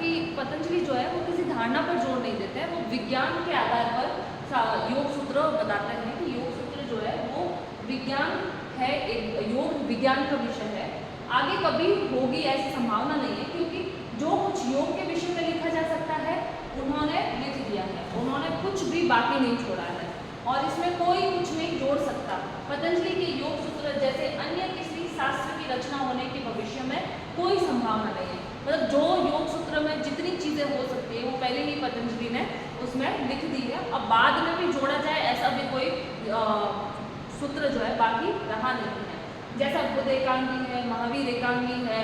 कि पतंजलि जो है वो किसी धारणा पर जोर नहीं देते हैं, वो विज्ञान के आधार पर योग सूत्र बताते हैं कि योग सूत्र जो है वो विज्ञान है, एक योग विज्ञान का विषय है। आगे कभी होगी ऐसी संभावना नहीं है, क्योंकि जो कुछ योग के विषय में लिखा जा सकता है उन्होंने लिख दिया है, उन्होंने कुछ भी बाकी नहीं छोड़ा है और इसमें कोई कुछ नहीं जोड़ सकता। पतंजलि के योग सूत्र जैसे अन्य किसी शास्त्र की रचना होने के भविष्य में कोई संभावना नहीं है। मतलब जो योग सूत्र में जितनी चीजें हो सकती है वो पहले ही पतंजलि ने उसमें लिख दी है, अब बाद में भी जोड़ा जाए ऐसा भी कोई सूत्र जो है बाकी रहा नहीं है। जैसा बुद्ध एकांगी है, महावीर एकांगी है,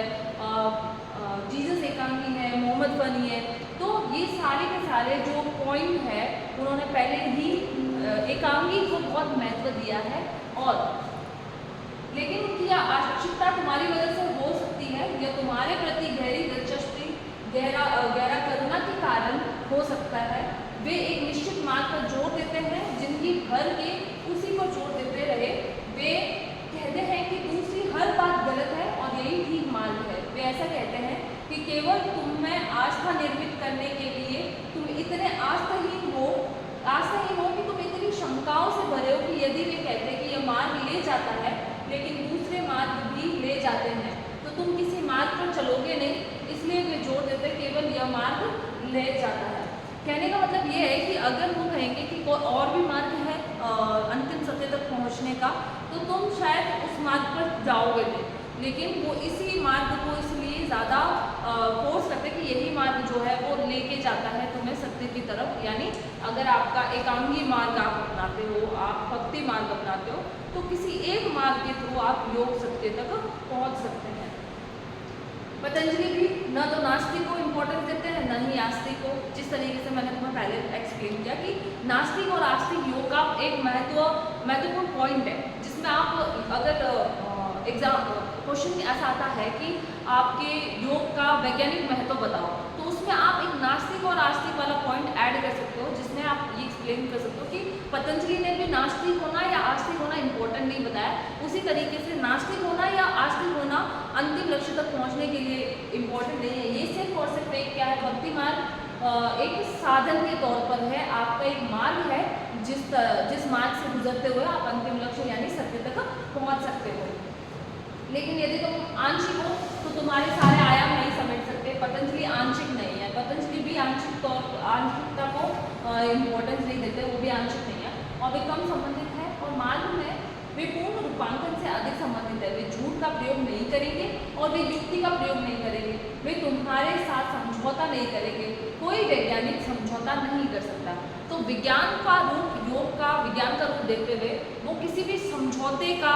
जीसस एकांगी है, मोहम्मद फनी है, तो ये सारे के सारे जो पॉइंट है उन्होंने पहले ही एकांगी को बहुत महत्व दिया है। और लेकिन उनकी यह आवश्यकता तुम्हारी वजह से हो सकती है या तुम्हारे प्रति गहरी दिलचस्पी, गहरा करुणा के कारण हो सकता है। वे एक निश्चित मार्ग पर जोर देते हैं, जिंदगी भर के उसी को जोर देते रहे। वे कहते हैं कि दूसरी हर बात गलत है और यही ठीक मार्ग है। वे ऐसा कहते हैं कि केवल तुम में आस्था निर्मित करने के लिए तुम इतने आस्थाहीन हो कि तुम इतनी शंकाओं से भरे हो कि यदि वे कहते हैं कि यह मार्ग ले जाता है लेकिन दूसरे मार्ग भी ले जाते हैं तो तुम किसी मार्ग पर चलोगे नहीं, इसलिए वे जोर देते हैं केवल यह मार्ग ले जाता है। कहने का मतलब ये है कि अगर वो कहेंगे कि कोई और भी मार्ग है अंतिम सत्य तक पहुंचने का, तो तुम शायद उस मार्ग पर जाओगे नहीं, लेकिन वो इसी मार्ग को इसलिए ज़्यादा फोर्स करते हैं कि यही मार्ग जो है वो लेके जाता है तुम्हें सत्य की तरफ। यानी अगर आपका एकांगी मार्ग आप अपनाते हो, आप भक्ति मार्ग अपनाते हो, तो किसी एक मार्ग के थ्रू आप योग सत्य तक पहुंच सकते हैं। पतंजलि भी न तो नास्तिक को इम्पोर्टेंस देते हैं न ही आस्तिक को, जिस तरीके से मैंने तुम्हें पहले एक्सप्लेन किया कि नास्तिक और आस्तिक योग का एक महत्वपूर्ण पॉइंट है, जिसमें आप अगर एग्जाम क्वेश्चन ऐसा आता है कि आपके योग का वैज्ञानिक महत्व बताओ, तो उसमें आप एक नास्तिक और आस्तिक वाला पॉइंट ऐड कर सकते हो, जिसमें आप ये एक्सप्लेन कर सकते हो कि पतंजलि ने भी नास्तिक होना या आस्तिक होना इम्पोर्टेंट नहीं बताया, उसी तरीके से नास्तिक होना या आस्तिक होना अंतिम लक्ष्य तक पहुंचने के लिए इम्पोर्टेंट नहीं है। ये सिर्फ और सिर्फ एक क्या है, भक्ति मार्ग एक साधन के तौर पर है, आपका एक मार्ग है जिस मार्ग से गुजरते हुए आप अंतिम लक्ष्य यानी सत्य तक पहुंच सकते हो। लेकिन यदि तुम आंशिक हो तो तुम्हारे सारे आयाम नहीं समेट सकते। पतंजलि आंशिक नहीं है, पतंजलि भी आंशिकता को इम्पोर्टेंस नहीं देते, वो भी आंशिक नहीं है और वे कम संबंधित है और मार्ग में वे पूर्ण रूपांकन से अधिक संबंधित है। वे झूठ का प्रयोग नहीं करेंगे और वे युक्ति का प्रयोग नहीं करेंगे, वे तुम्हारे साथ समझौता नहीं करेंगे, कोई वैज्ञानिक समझौता नहीं कर सकता। तो विज्ञान का रूप विज्ञान का रूप देखते हुए वो किसी भी समझौते का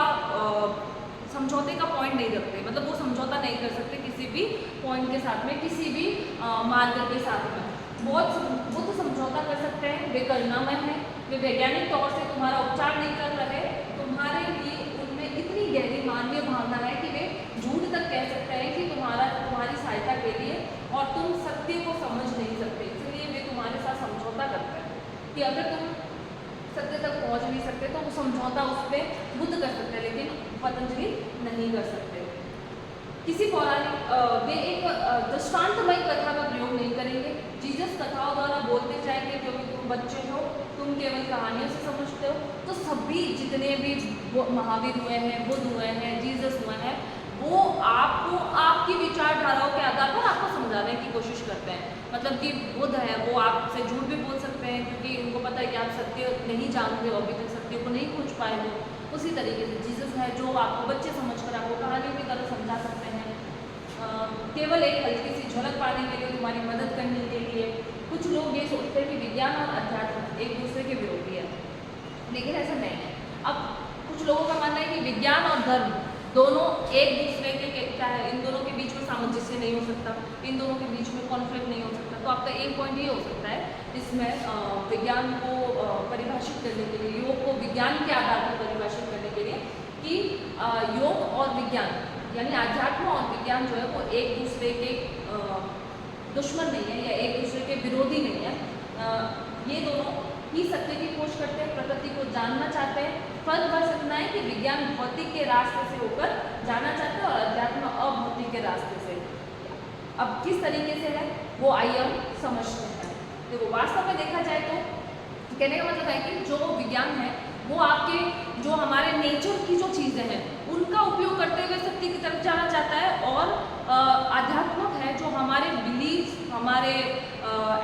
पॉइंट नहीं रखते, मतलब वो समझौता नहीं कर सकते किसी भी पॉइंट के साथ में, किसी भी मार्ग के साथ में। वो तो समझौता कर सकते हैं, वे करुणामय हैं, वे वैज्ञानिक तौर से तुम्हारा उपचार नहीं कर रहे, तुम्हारे लिए उनमें इतनी गहरी मानवीय भावना है कि वे झूठ तक कह सकते हैं कि तुम्हारी सहायता के लिए, और तुम सत्य को समझ नहीं सकते, इसलिए वे तुम्हारे साथ समझौता करते हैं कि अगर तुम सत्य तक पहुंच नहीं सकते तो वो समझौता उस पर बुद्ध कर सकते हैं, लेकिन पतंजलि नहीं कर सकते। किसी पौराणिक वे एक दृष्टांतमय कथा का प्रयोग नहीं करेंगे, जीसस कथाओं द्वारा बोलते जाएंगे क्योंकि तुम बच्चे हो, तुम केवल कहानियों से समझते हो। तो सभी जितने भी महावीर हुए हैं, बुद्ध हुए हैं, जीसस हुए हैं, वो आपको आपकी विचारधाराओं के आधार पर आपको समझाने की कोशिश करते हैं। मतलब कि बुद्ध है वो आपसे झूठ भी बोल सकते हैं क्योंकि उनको पता है कि आप सत्य नहीं जानते हो, अभी तक सत्य को नहीं खोज पाए हो। उसी तरीके से जीसस है जो आपको बच्चे समझकर आपको कहानियों की तरह समझा सकते हैं, केवल एक हल्की सी झलक पाने के लिए, तुम्हारी मदद करने के लिए। कुछ लोग ये सोचते हैं कि विज्ञान और अध्यात्म एक दूसरे के विरोधी है, लेकिन ऐसा नहीं है। अब कुछ लोगों का मानना है कि विज्ञान और धर्म दोनों एक दूसरे के क्या है, इन दोनों के बीच में सामंजस्य नहीं हो सकता, इन दोनों के बीच में कॉन्फ्लिक्ट नहीं हो सकता। तो आपका एक पॉइंट ये हो सकता है इसमें विज्ञान को परिभाषित करने के लिए, योग को विज्ञान के आधार पर परिभाषित करने के लिए कि योग और विज्ञान यानी आध्यात्म और विज्ञान जो है वो एक दूसरे के दुश्मन नहीं है या एक दूसरे के विरोधी नहीं है। ये दोनों ही सत्य की खोज करते हैं, प्रकृति को जानना चाहते हैं। फर्क बस इतना है कि विज्ञान भौतिक के रास्ते से होकर जाना चाहता है और अध्यात्म अभौतिक के रास्ते से। अब किस तरीके से है वो आइए हम समझते हैं। देखो वास्तव में देखा जाए तो कहने का मतलब है कि जो विज्ञान है वो आपके जो हमारे नेचर की जो चीज़ें हैं उनका उपयोग करते हुए सत्य की तरफ जाना चाहता है, और आध्यात्मक है जो हमारे बिलीव्स, हमारे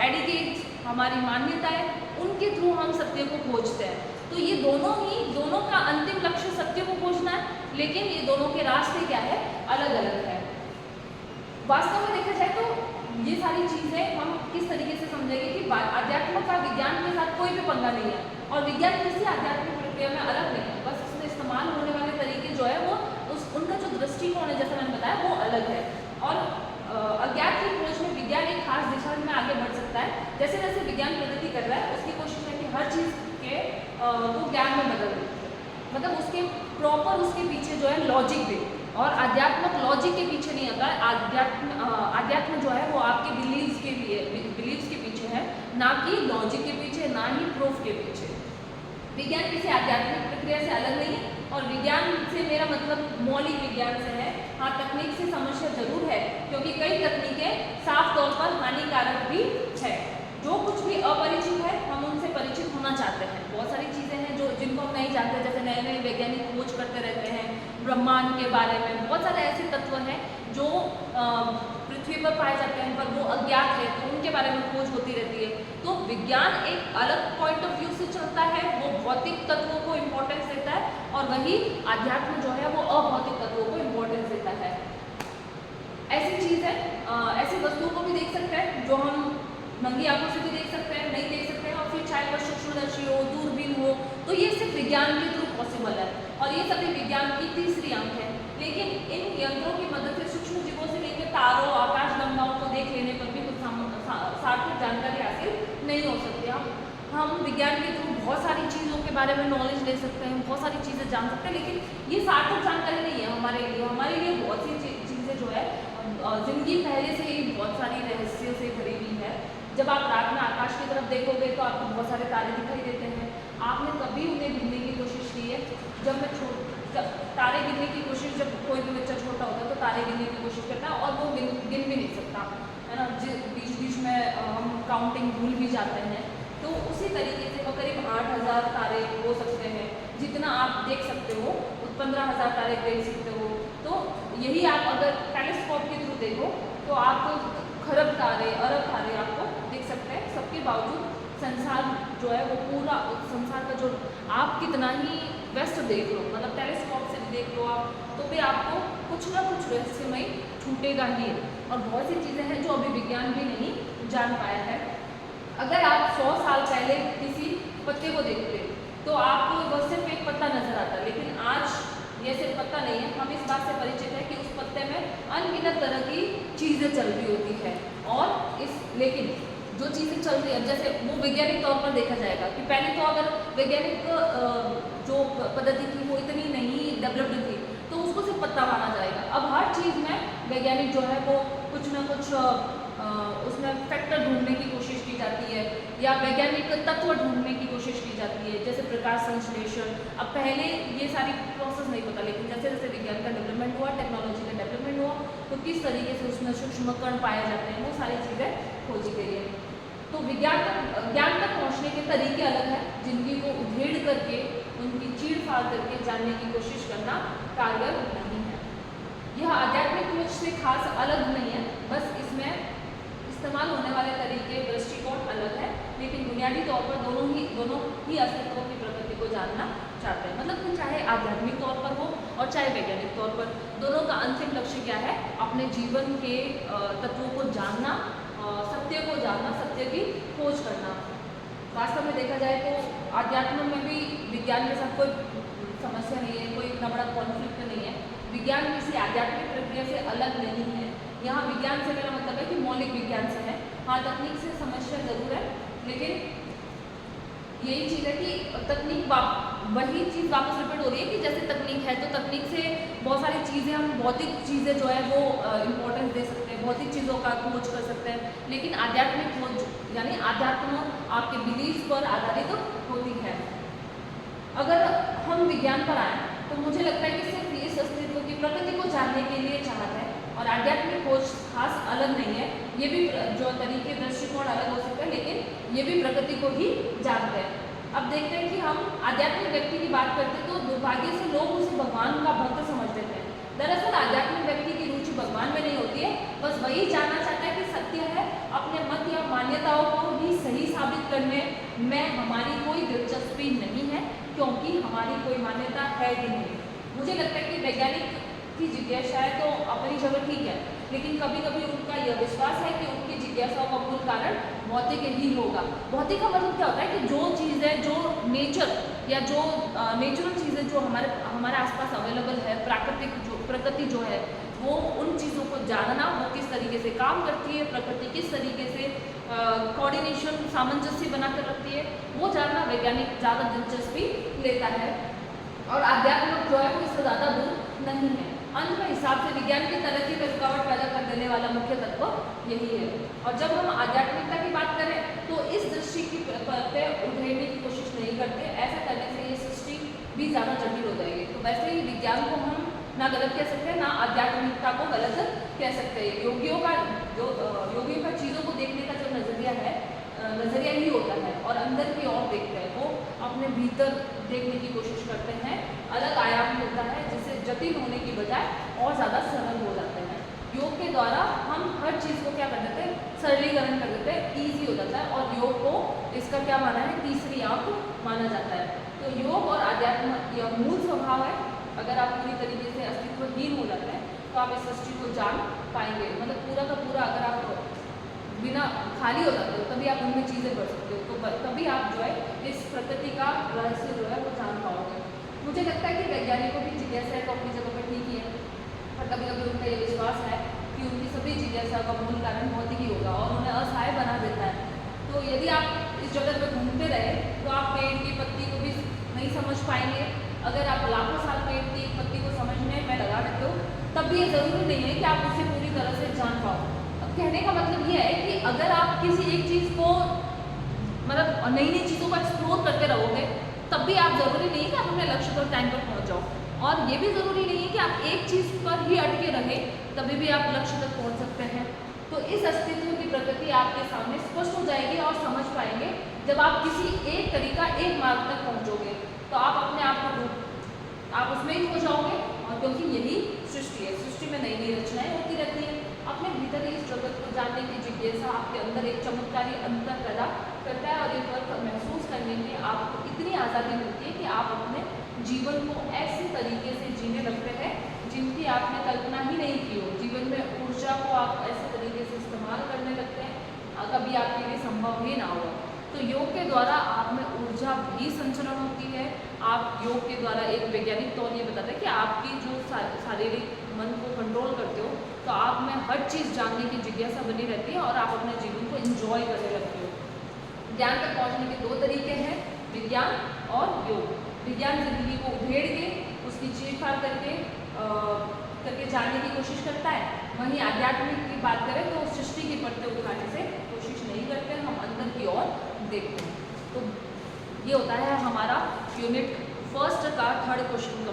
एडिकेट्स, हमारी मान्यताएं, उनके थ्रू हम सत्य को खोजते हैं। तो ये दोनों का अंतिम लक्ष्य सत्य को खोजना है, लेकिन ये दोनों के रास्ते क्या है, अलग अलग है। वास्तव में देखा जाए तो ये सारी चीज़ें हम किस तरीके से समझेंगे कि आध्यात्म का विज्ञान के साथ कोई भी पंगा नहीं है, और विज्ञान किसी आध्यात्मिक प्रक्रिया में अलग नहीं है, बस उसमें इस्तेमाल होने वाले तरीके जो है वो उनका जो दृष्टिकोण है, जैसा मैंने बताया, वो अलग है। और अज्ञात की खोज में विज्ञान एक खास दिशा में आगे बढ़ सकता है। जैसे जैसे विज्ञान प्रगति कर रहा है उसकी कोशिश है कि हर चीज़ के वो ज्ञान में बदल दे, मतलब उसके प्रॉपर उसके पीछे जो है लॉजिक दे, और आध्यात्मक लॉजिक के पीछे नहीं आता है। आध्यात्म जो है वो आपके बिलीव्स के पीछे है, ना कि लॉजिक के पीछे, ना ही प्रूफ के पीछे। विज्ञान किसी आध्यात्मिक प्रक्रिया से अलग नहीं है, और विज्ञान से मेरा मतलब मौलिक विज्ञान से है। हाँ, तकनीक से समस्या जरूर है, क्योंकि कई तकनीकें साफ तौर पर हानिकारक भी है। जो कुछ भी अपरिचित है हम उनसे परिचित होना चाहते हैं। बहुत सारी चीज़ें हैं जो जिनको हम नहीं जानते, जैसे नए नए वैज्ञानिक खोज करते रहते हैं ब्रह्मांड के बारे में। बहुत सारे ऐसे तत्व हैं जो पृथ्वी पर पाए जाते हैं पर वो अज्ञात है, तो उनके बारे में खोज होती रहती है। तो विज्ञान एक अलग पॉइंट ऑफ व्यू से चलता है, वो भौतिक तत्वों को इम्पोर्टेंस देता है, और वही आध्यात्म जो है वो अभौतिक तत्वों को इम्पोर्टेंस देता है। ऐसी चीज़ है, ऐसी वस्तुओं को भी देख सकते हैं जो हम नंगी आंखों से भी देख सकते हैं, नहीं देख सकते हैं, और फिर चाहे वह सूक्ष्मदर्शी हो, दूरबीन हो, तो ये सिर्फ विज्ञान के थ्रू पॉसिबल है, और ये सभी विज्ञान की तीसरी आंख है। लेकिन इन यंत्रों की मदद से सूक्ष्म जीवों से लेकर तारों, आकाशगंगाओं को देख लेने पर भी कुछ सार्थक जानकारी हासिल नहीं हो सकती। हम विज्ञान के थ्रू बहुत सारी चीज़ों के बारे में नॉलेज ले सकते हैं, बहुत सारी चीज़ें जान सकते हैं, लेकिन ये सार्थक जानकारी नहीं है हमारे लिए। हमारे लिए बहुत सी चीज़ें जो है, जिंदगी पहले से ही बहुत सारी रहस्यों से भरी हुई है। जब आप रात में आकाश की तरफ देखोगे तो आपको बहुत सारे तारे दिखाई देते हैं। आपने कभी उन्हें गिनने की कोशिश की है? जब तारे गिनने की कोशिश, जब कोई भी बच्चा छोटा होता है तो तारे गिनने की कोशिश करता है, और वो गिन भी नहीं सकता है ना। बीच बीच में हम काउंटिंग भूल भी जाते हैं। तो उसी तरीके से वो करीब 8000 तारे हो सकते हैं, जितना आप देख सकते हो 15,000 तारे देख सकते हो। तो यही आप अगर टेलीस्कोप के थ्रू देखो तो आप खरब तारे, अरब तारे आपको दिख सकते हैं। सबके बावजूद संसार जो है वो पूरा संसार का जो आप कितना ही व्यस्त देख लो, मतलब टेलीस्कोप से देख लो आप, तो भी आपको कुछ ना कुछ रहस्यमय छूटेगा ही। और बहुत सी चीज़ें हैं जो अभी विज्ञान भी नहीं जान पाया है। अगर आप 100 साल पहले किसी पत्ते को देखते तो आपको बस सिर्फ एक पत्ता नजर आता, लेकिन आज ये सिर्फ पत्ता नहीं है, हम इस बात से परिचित है कि उस पत्ते में अनगिनत तरह की चीज़ें चल रही होती है। और लेकिन जो चीज़ें चल रही है, जैसे वो वैज्ञानिक तौर पर देखा जाएगा कि पहले तो अगर वैज्ञानिक जो पद्धति थी वो इतनी नहीं डेवलप्ड थी, तो उसको सिर्फ पत्ता माना जाएगा। अब हर चीज़ में वैज्ञानिक जो है वो कुछ ना कुछ उसमें फैक्टर ढूंढने की कोशिश की जाती है, या वैज्ञानिक तत्व ढूंढने की कोशिश की जाती है, जैसे प्रकाश संश्लेषण। अब पहले ये सारी प्रोसेस नहीं पता, लेकिन जैसे जैसे विज्ञान का डेवलपमेंट हुआ, टेक्नोलॉजी का डेवलपमेंट हुआ, तो किस तरीके से उसमें सूक्ष्म कण पाए जाते हैं, वो सारी चीज़ें खोजी गई है। तो ज्ञान तक पहुँचने के तरीके अलग हैं, जिंदगी को उधेड़ करके, उनकी चीड़ फाड़ करके जानने की कोशिश करना कारगर नहीं है। यह आध्यात्मिक खोज से खास अलग नहीं है, बस इसमें इस्तेमाल होने वाले तरीके, दृष्टिकोण अलग है, लेकिन बुनियादी तौर पर दोनों ही अस्तित्व की प्रकृति को जानना चाहते हैं। मतलब चाहे आध्यात्मिक तौर पर हो और चाहे वैज्ञानिक तौर पर, दोनों का अंतिम लक्ष्य क्या है? अपने जीवन के तत्वों को जानना, सत्य को जानना, सत्य की खोज करना। वास्तव में देखा जाए तो आध्यात्म में भी विज्ञान के साथ कोई समस्या नहीं है, कोई इतना बड़ा कॉन्फ्लिक्ट नहीं है। विज्ञान किसी आध्यात्मिक प्रक्रिया से अलग नहीं है। यहाँ विज्ञान से मेरा मतलब है कि मौलिक विज्ञान से है। हाँ, तकनीक से समस्या जरूर है, लेकिन यही चीज़ है कि तकनीक वही चीज़ वापस रिपीट हो रही है कि जैसे तकनीक है तो तकनीक से बहुत सारी चीज़ें, हम भौतिक चीज़ें जो है वो इम्पोर्टेंस दे सकते हैं, भौतिक चीज़ों का खोज कर सकते हैं, लेकिन आध्यात्मिक खोज यानी आध्यात्म आपके बिलीफ पर आधारित होती है। अगर हम विज्ञान पर आए तो मुझे लगता है कि सिर्फ इस अस्तित्व की प्रकृति को जानने के लिए चाहता है, और आध्यात्मिक खोज खास अलग नहीं है, ये भी जो तरीके दृष्टिकोण अलग हो सकते हैं, लेकिन ये भी प्रकृति को ही जानते हैं। अब देखते हैं कि हम आध्यात्मिक व्यक्ति की बात करते हैं तो दुर्भाग्य से लोग उसे भगवान का भक्त समझ लेते हैं। दरअसल आध्यात्मिक व्यक्ति की रुचि भगवान में नहीं होती है, बस वही जानना चाहता है कि सत्य है। अपने मत या मान्यताओं को ही सही साबित करने में हमारी कोई दिलचस्पी नहीं है, क्योंकि हमारी कोई मान्यता है ही नहीं। मुझे लगता है कि वैज्ञानिक की जिज्ञासा है तो अपनी जगह ठीक है, लेकिन कभी कभी उनका यह विश्वास है कि उनकी जिज्ञासाओं का मूल कारण भौतिक ही होगा। भौतिक का मतलब क्या होता है कि जो चीज़ है, जो नेचर या जो नेचुरल चीज़ें जो हमारे आसपास अवेलेबल है, प्राकृतिक जो प्रकृति जो है, वो उन चीज़ों को जानना, वो किस तरीके से काम करती है, प्रकृति किस तरीके से कोऑर्डिनेशन सामंजस्य बनाकर रखती है, वो जानना वैज्ञानिक ज़्यादा दिलचस्पी लेता है। और आध्यात्मिक जो है वो इससे ज़्यादा दूर नहीं है। अंत में हिसाब से विज्ञान की तरक्की में रुकावट पैदा कर देने वाला मुख्य तत्व यही है। और जब हम आध्यात्मिकता की बात करें तो इस दृष्टि की पे उधेड़ने की कोशिश नहीं करते। ऐसा करने से ये सृष्टि भी ज़्यादा जटिल हो जाएगी। तो वैसे ही विज्ञान को हम ना गलत कह सकते हैं, ना आध्यात्मिकता को गलत कह सकते हैं। योगियों का चीज़ों को देखने का जो नज़रिया है, नज़रिया ही होता है और अंदर की ओर देखते हैं, वो अपने भीतर देखने की कोशिश करते हैं। अलग आयाम होता है जिससे जटिल होने की बजाय और ज़्यादा सरल हो जाते हैं। योग के द्वारा हम हर चीज़ को क्या कर देते हैं, सरलीकरण कर देते हैं, ईजी हो जाता है। और योग को इसका क्या माना है, तीसरी आंख माना जाता है। तो योग और अध्यात्म यह मूल स्वभाव है। अगर आप पूरी तरीके से अस्तित्वहीन हो जाते हैं तो आप इस सृष्टि को जान पाएंगे। मतलब पूरा का पूरा अगर आप बिना खाली हो जाते हो तभी आप उनमें चीज़ें कर सकते हो, तो तभी आप जो है इस प्रकृति का रहस्य जो है वो जान पाओगे। मुझे लगता है कि वैज्ञानिकों की जिज्ञासा है तो अपनी जगह पर ठीक ही है, पर कभी कभी उनका ये विश्वास है कि उनकी सभी जिज्ञासा का मूल कारण भौतिक ही होगा और उन्हें असहाय बना देता है। तो यदि आप इस जगत में घूमते रहे तो आप पेड़ की पत्ती को भी नहीं समझ पाएंगे। अगर आप लाखों साल पेड़ की एक पत्ती को समझने में लगा देते हो तब भी ये ज़रूरी नहीं है कि आप उसे पूरी तरह से जान पाओ। कहने का मतलब ये है कि अगर आप किसी एक चीज़ को मतलब नई नई चीज़ों को एक्सप्लोर करते रहोगे तब भी आप ज़रूरी नहीं कि आप अपने लक्ष्य पर टाइम पर पहुंच जाओ। और ये भी ज़रूरी नहीं है कि आप एक चीज़ पर ही अटके रहे तभी भी आप लक्ष्य तक पहुंच सकते हैं। तो इस अस्तित्व की प्रकृति आपके सामने स्पष्ट हो जाएगी और समझ पाएंगे जब आप किसी एक तरीका, एक मार्ग तक पहुँचोगे तो आप अपने आप को आप उसमें ही हो जाओगे। और क्योंकि यही सृष्टि है, सृष्टि में नई नई रचनाएं होती रहती हैं। अपने भीतर ही इस जगत को जानने की जिज्ञासा आपके अंदर एक चमत्कारी अंतर पैदा करता है और ये फर्क महसूस करने की आपको इतनी आज़ादी मिलती है कि आप अपने जीवन को ऐसे तरीके से जीने लगते हैं जिनकी आपने कल्पना ही नहीं की हो। जीवन में ऊर्जा को आप ऐसे तरीके से इस्तेमाल करने लगते हैं कभी आपके लिए संभव ही ना हो। तो योग के द्वारा आप में ऊर्जा भी संचरण होती है। आप योग के द्वारा एक वैज्ञानिक तौर ये बताता है कि आपकी जो शारीरिक मन को कंट्रोल करते हो तो आप में हर चीज़ जानने की जिज्ञासा बनी रहती है और आप अपने जीवन को एंजॉय करने लगते हो। ज्ञान तक पहुंचने के दो तरीके हैं, विज्ञान और योग। विज्ञान जिंदगी को उधेड़ के उसकी चीर-फाड़ करके जानने की कोशिश करता है। वहीं आध्यात्मिक की बात करें तो सृष्टि की परतें उठाने से कोशिश नहीं करते, हम अंदर की ओर देखते हैं। तो ये होता है हमारा यूनिट फर्स्ट का थर्ड क्वेश्चन